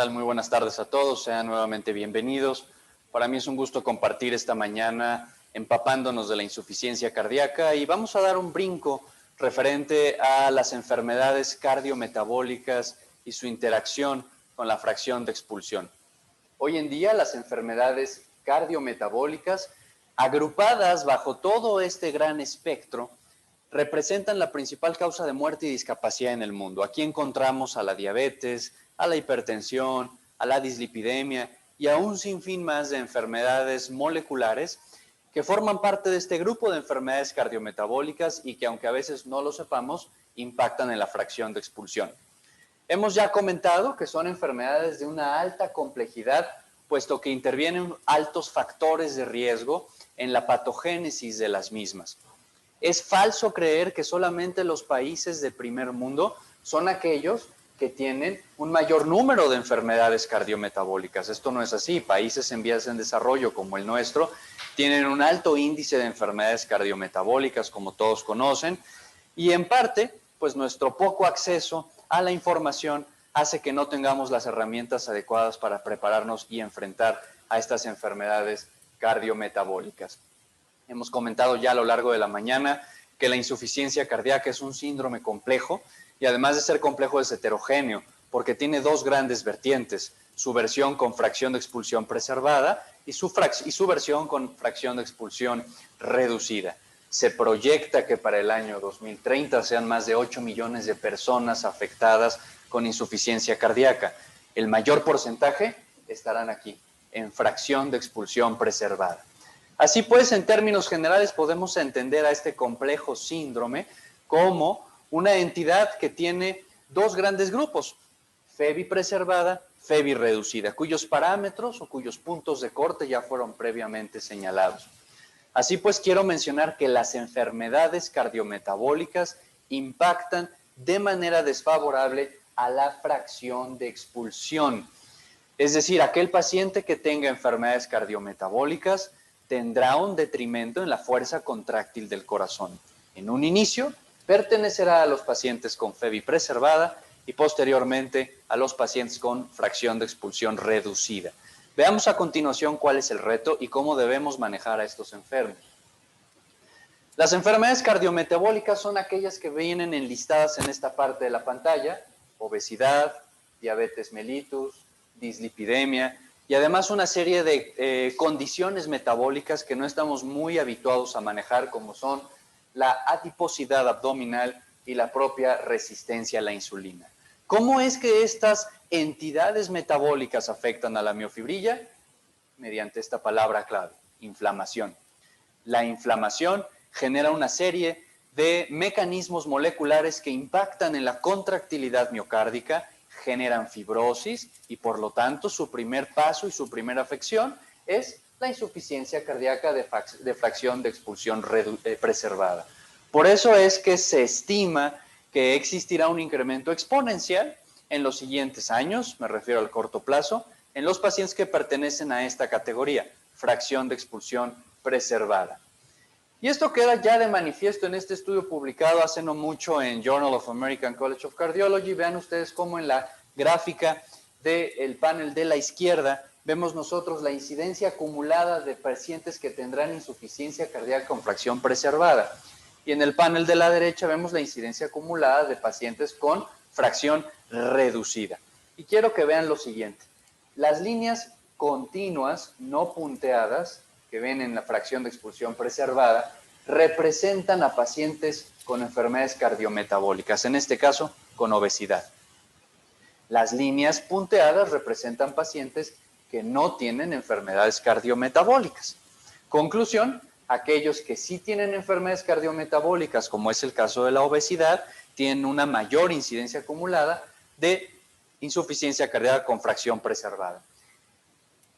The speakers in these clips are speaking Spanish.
tal? Muy buenas tardes a todos, sean nuevamente bienvenidos. Para mí es un gusto compartir esta mañana empapándonos de la insuficiencia cardíaca y vamos a dar un brinco referente a las enfermedades cardiometabólicas y su interacción con la fracción de expulsión. Hoy en día las enfermedades cardiometabólicas, agrupadas bajo todo este gran espectro, representan la principal causa de muerte y discapacidad en el mundo. Aquí encontramos a la diabetes, a la hipertensión, a la dislipidemia y a un sinfín más de enfermedades moleculares que forman parte de este grupo de enfermedades cardiometabólicas y que, aunque a veces no lo sepamos, impactan en la fracción de expulsión. Hemos ya comentado que son enfermedades de una alta complejidad, puesto que intervienen altos factores de riesgo en la patogénesis de las mismas. Es falso creer que solamente los países de primer mundo son aquellos que tienen un mayor número de enfermedades cardiometabólicas. Esto no es así. Países en vías en desarrollo como el nuestro tienen un alto índice de enfermedades cardiometabólicas, como todos conocen, y en parte, pues nuestro poco acceso a la información hace que no tengamos las herramientas adecuadas para prepararnos y enfrentar a estas enfermedades cardiometabólicas. Hemos comentado ya a lo largo de la mañana que la insuficiencia cardíaca es un síndrome complejo y además de ser complejo es heterogéneo porque tiene dos grandes vertientes, su versión con fracción de expulsión preservada y su versión con fracción de expulsión reducida. Se proyecta que para el año 2030 sean más de 8 millones de personas afectadas con insuficiencia cardíaca. El mayor porcentaje estarán aquí, en fracción de expulsión preservada. Así pues, en términos generales, podemos entender a este complejo síndrome como una entidad que tiene dos grandes grupos, FEBI preservada, FEBI reducida, cuyos parámetros o cuyos puntos de corte ya fueron previamente señalados. Así pues, quiero mencionar que las enfermedades cardiometabólicas impactan de manera desfavorable a la fracción de expulsión. Es decir, aquel paciente que tenga enfermedades cardiometabólicas tendrá un detrimento en la fuerza contráctil del corazón. En un inicio, pertenecerá a los pacientes con FEBI preservada y posteriormente a los pacientes con fracción de expulsión reducida. Veamos a continuación cuál es el reto y cómo debemos manejar a estos enfermos. Las enfermedades cardiometabólicas son aquellas que vienen enlistadas en esta parte de la pantalla: obesidad, diabetes mellitus, dislipidemia y además una serie de condiciones metabólicas que no estamos muy habituados a manejar, como son la adiposidad abdominal y la propia resistencia a la insulina. ¿Cómo es que estas entidades metabólicas afectan a la miofibrilla? Mediante esta palabra clave, inflamación. La inflamación genera una serie de mecanismos moleculares que impactan en la contractilidad miocárdica, generan fibrosis y por lo tanto su primer paso y su primera afección es la insuficiencia cardíaca de fracción de expulsión preservada. Por eso es que se estima que existirá un incremento exponencial en los siguientes años, me refiero al corto plazo, en los pacientes que pertenecen a esta categoría, fracción de expulsión preservada. Y esto queda ya de manifiesto en este estudio publicado hace no mucho en Journal of American College of Cardiology. Vean ustedes cómo en la gráfica del panel de la izquierda vemos nosotros la incidencia acumulada de pacientes que tendrán insuficiencia cardíaca con fracción preservada. Y en el panel de la derecha vemos la incidencia acumulada de pacientes con fracción reducida. Y quiero que vean lo siguiente. Las líneas continuas, no punteadas, que ven en la fracción de expulsión preservada, representan a pacientes con enfermedades cardiometabólicas, en este caso con obesidad. Las líneas punteadas representan pacientes que no tienen enfermedades cardiometabólicas. Conclusión, aquellos que sí tienen enfermedades cardiometabólicas, como es el caso de la obesidad, tienen una mayor incidencia acumulada de insuficiencia cardíaca con fracción preservada.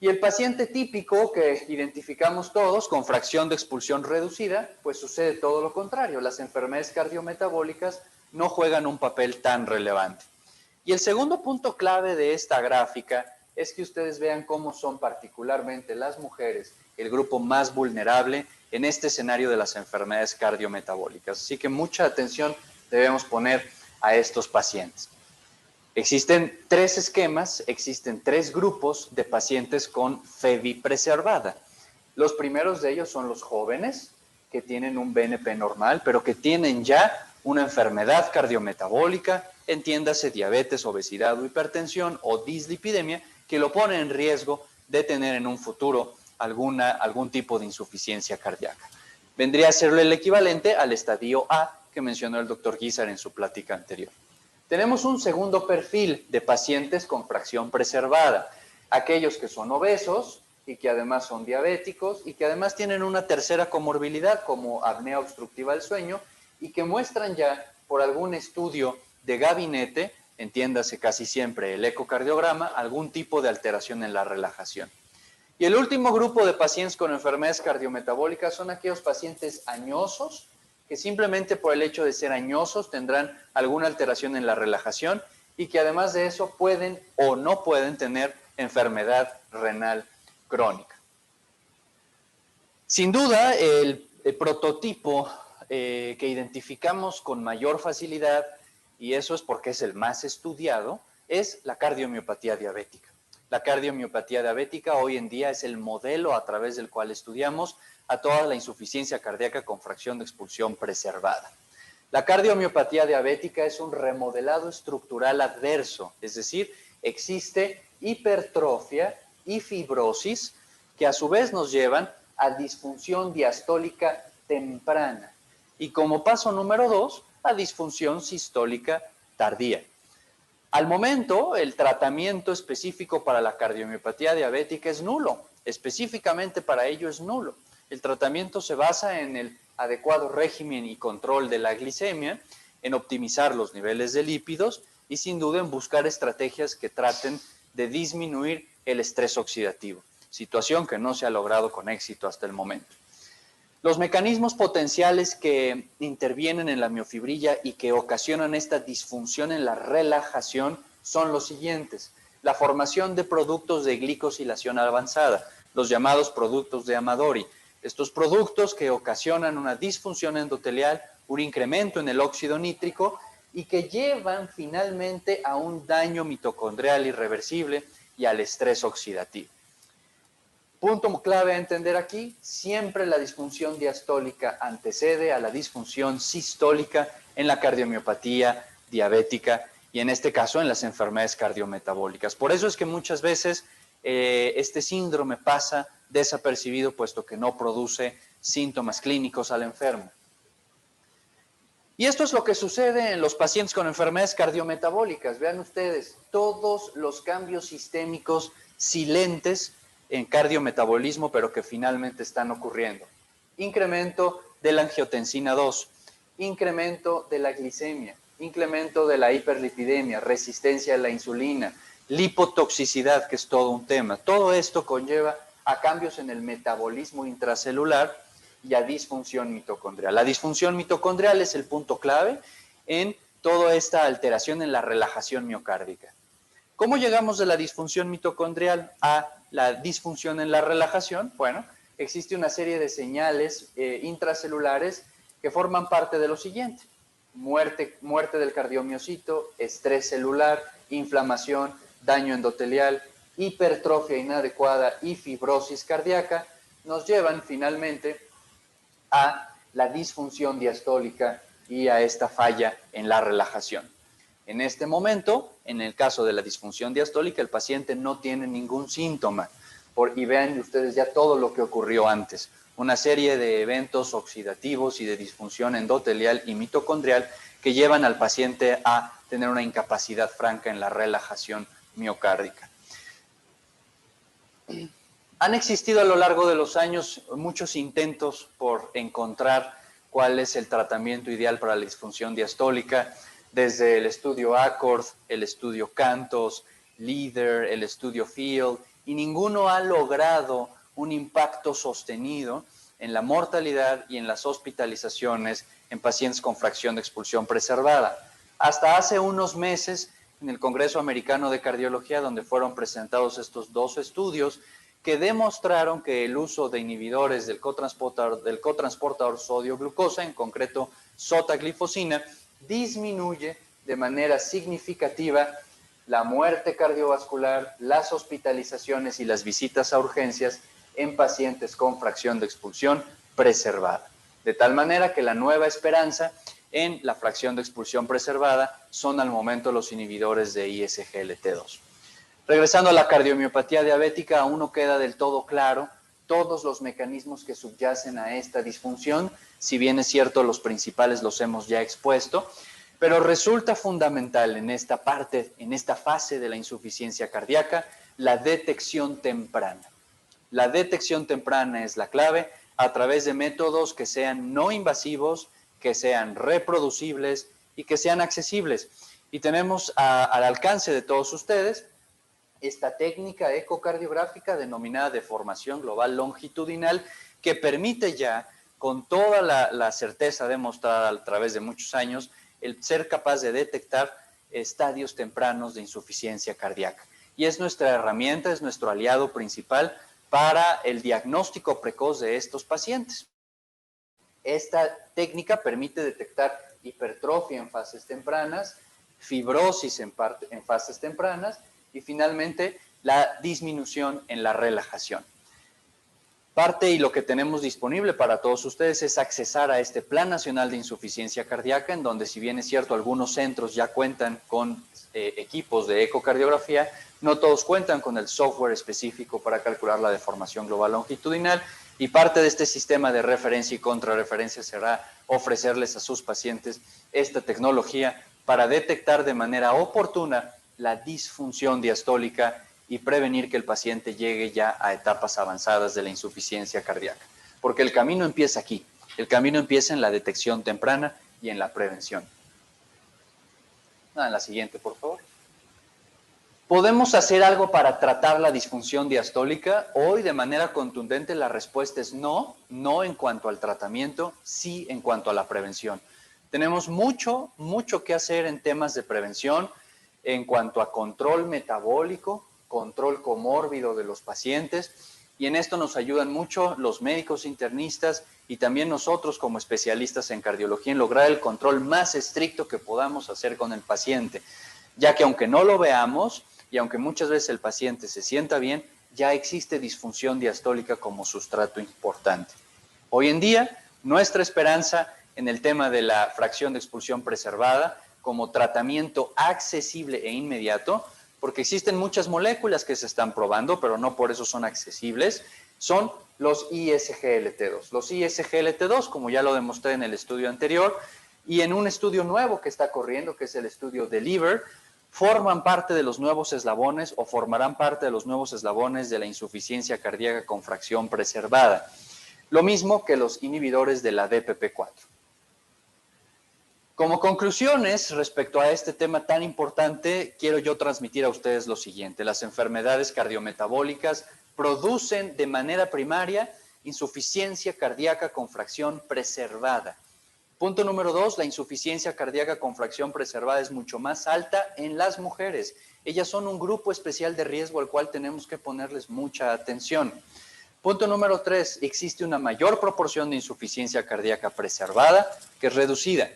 Y el paciente típico que identificamos todos con fracción de expulsión reducida, pues sucede todo lo contrario. Las enfermedades cardiometabólicas no juegan un papel tan relevante. Y el segundo punto clave de esta gráfica es que ustedes vean cómo son particularmente las mujeres el grupo más vulnerable en este escenario de las enfermedades cardiometabólicas. Así que mucha atención debemos poner a estos pacientes. Existen 3 esquemas, existen 3 grupos de pacientes con FEBI preservada. Los primeros de ellos son los jóvenes, que tienen un BNP normal, pero que tienen ya una enfermedad cardiometabólica, entiéndase diabetes, obesidad o hipertensión o dislipidemia, que lo pone en riesgo de tener en un futuro algún tipo de insuficiencia cardíaca. Vendría a ser el equivalente al estadio A que mencionó el doctor Guizar en su plática anterior. Tenemos un segundo perfil de pacientes con fracción preservada, aquellos que son obesos y que además son diabéticos y que además tienen una tercera comorbilidad como apnea obstructiva del sueño y que muestran ya por algún estudio de gabinete, entiéndase casi siempre el ecocardiograma, algún tipo de alteración en la relajación. Y el último grupo de pacientes con enfermedades cardiometabólicas son aquellos pacientes añosos que simplemente por el hecho de ser añosos tendrán alguna alteración en la relajación y que además de eso pueden o no pueden tener enfermedad renal crónica. Sin duda, el prototipo que identificamos con mayor facilidad, y eso es porque es el más estudiado, es la cardiomiopatía diabética. La cardiomiopatía diabética hoy en día es el modelo a través del cual estudiamos a toda la insuficiencia cardíaca con fracción de expulsión preservada. La cardiomiopatía diabética es un remodelado estructural adverso, es decir, existe hipertrofia y fibrosis que a su vez nos llevan a disfunción diastólica temprana y como paso número 2, a disfunción sistólica tardía. Al momento, el tratamiento específico para la cardiomiopatía diabética es nulo, específicamente para ello es nulo. El tratamiento se basa en el adecuado régimen y control de la glicemia, en optimizar los niveles de lípidos y sin duda en buscar estrategias que traten de disminuir el estrés oxidativo, situación que no se ha logrado con éxito hasta el momento. Los mecanismos potenciales que intervienen en la miofibrilla y que ocasionan esta disfunción en la relajación son los siguientes. La formación de productos de glicosilación avanzada, los llamados productos de Amadori. Estos productos que ocasionan una disfunción endotelial, un incremento en el óxido nítrico y que llevan finalmente a un daño mitocondrial irreversible y al estrés oxidativo. Punto clave a entender aquí, siempre la disfunción diastólica antecede a la disfunción sistólica en la cardiomiopatía diabética y en este caso en las enfermedades cardiometabólicas. Por eso es que muchas veces este síndrome pasa desapercibido puesto que no produce síntomas clínicos al enfermo. Y esto es lo que sucede en los pacientes con enfermedades cardiometabólicas. Vean ustedes, todos los cambios sistémicos silentes en cardiometabolismo, pero que finalmente están ocurriendo. Incremento de la angiotensina 2, incremento de la glicemia, incremento de la hiperlipidemia, resistencia a la insulina, lipotoxicidad, que es todo un tema. Todo esto conlleva a cambios en el metabolismo intracelular y a disfunción mitocondrial. La disfunción mitocondrial es el punto clave en toda esta alteración en la relajación miocárdica. ¿Cómo llegamos de la disfunción mitocondrial a la disfunción en la relajación? Bueno, existe una serie de señales intracelulares que forman parte de lo siguiente. Muerte del cardiomiocito, estrés celular, inflamación, daño endotelial, hipertrofia inadecuada y fibrosis cardíaca nos llevan finalmente a la disfunción diastólica y a esta falla en la relajación. En este momento, en el caso de la disfunción diastólica, el paciente no tiene ningún síntoma. Y vean ustedes ya todo lo que ocurrió antes. Una serie de eventos oxidativos y de disfunción endotelial y mitocondrial que llevan al paciente a tener una incapacidad franca en la relajación miocárdica. Han existido a lo largo de los años muchos intentos por encontrar cuál es el tratamiento ideal para la disfunción diastólica, desde el estudio ACCORD, el estudio CANTOS, LEADER, el estudio FIELD, y ninguno ha logrado un impacto sostenido en la mortalidad y en las hospitalizaciones en pacientes con fracción de expulsión preservada. Hasta hace unos meses, en el Congreso Americano de Cardiología, donde fueron presentados estos 2 estudios, que demostraron que el uso de inhibidores del cotransportador sodio-glucosa, en concreto sotaglifosina, disminuye de manera significativa la muerte cardiovascular, las hospitalizaciones y las visitas a urgencias en pacientes con fracción de expulsión preservada. De tal manera que la nueva esperanza en la fracción de expulsión preservada son al momento los inhibidores de ISGLT2. Regresando a la cardiomiopatía diabética, aún no queda del todo claro todos los mecanismos que subyacen a esta disfunción, si bien es cierto los principales los hemos ya expuesto, pero resulta fundamental en esta parte, en esta fase de la insuficiencia cardíaca, la detección temprana. La detección temprana es la clave a través de métodos que sean no invasivos, que sean reproducibles y que sean accesibles. Y tenemos al alcance de todos ustedes esta técnica ecocardiográfica denominada deformación global longitudinal que permite ya, con toda la certeza demostrada a través de muchos años, el ser capaz de detectar estadios tempranos de insuficiencia cardíaca. Y es nuestra herramienta, es nuestro aliado principal para el diagnóstico precoz de estos pacientes. Esta técnica permite detectar hipertrofia en fases tempranas, fibrosis en fases tempranas y finalmente la disminución en la relajación. Parte y lo que tenemos disponible para todos ustedes es accesar a este Plan Nacional de Insuficiencia Cardíaca, en donde, si bien es cierto, algunos centros ya cuentan con equipos de ecocardiografía, no todos cuentan con el software específico para calcular la deformación global longitudinal, y parte de este sistema de referencia y contrarreferencia será ofrecerles a sus pacientes esta tecnología para detectar de manera oportuna la disfunción diastólica y prevenir que el paciente llegue ya a etapas avanzadas de la insuficiencia cardíaca. Porque el camino empieza aquí, el camino empieza en la detección temprana y en la prevención. En la siguiente, por favor. ¿Podemos hacer algo para tratar la disfunción diastólica? Hoy, de manera contundente, la respuesta es no, no en cuanto al tratamiento, sí en cuanto a la prevención. Tenemos mucho que hacer en temas de prevención, en cuanto a control metabólico, control comórbido de los pacientes, y en esto nos ayudan mucho los médicos internistas y también nosotros como especialistas en cardiología en lograr el control más estricto que podamos hacer con el paciente, ya que aunque no lo veamos y aunque muchas veces el paciente se sienta bien, ya existe disfunción diastólica como sustrato importante. Hoy en día, nuestra esperanza en el tema de la fracción de expulsión preservada como tratamiento accesible e inmediato, porque existen muchas moléculas que se están probando, pero no por eso son accesibles, son los ISGLT2. Los ISGLT2, como ya lo demostré en el estudio anterior, y en un estudio nuevo que está corriendo, que es el estudio DELIVER, forman parte de los nuevos eslabones o formarán parte de los nuevos eslabones de la insuficiencia cardíaca con fracción preservada. Lo mismo que los inhibidores de la DPP4. Como conclusiones respecto a este tema tan importante, quiero yo transmitir a ustedes lo siguiente. Las enfermedades cardiometabólicas producen de manera primaria insuficiencia cardíaca con fracción preservada. Punto número 2, la insuficiencia cardíaca con fracción preservada es mucho más alta en las mujeres. Ellas son un grupo especial de riesgo al cual tenemos que ponerles mucha atención. Punto número 3, existe una mayor proporción de insuficiencia cardíaca preservada que reducida.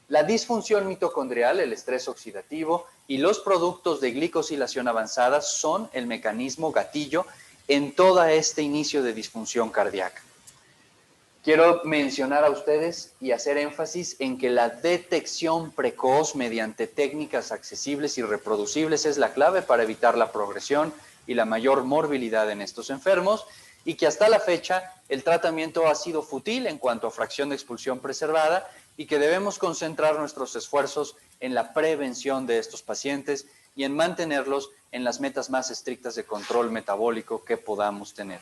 La disfunción mitocondrial, el estrés oxidativo y los productos de glicosilación avanzada son el mecanismo gatillo en todo este inicio de disfunción cardíaca. Quiero mencionar a ustedes y hacer énfasis en que la detección precoz mediante técnicas accesibles y reproducibles es la clave para evitar la progresión y la mayor morbilidad en estos enfermos, y que hasta la fecha el tratamiento ha sido fútil en cuanto a fracción de expulsión preservada y que debemos concentrar nuestros esfuerzos en la prevención de estos pacientes y en mantenerlos en las metas más estrictas de control metabólico que podamos tener.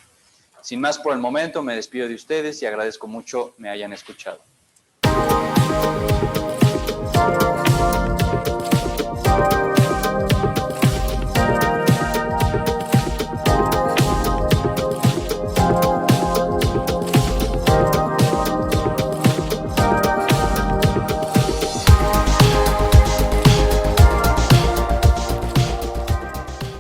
Sin más por el momento, me despido de ustedes y agradezco mucho me hayan escuchado.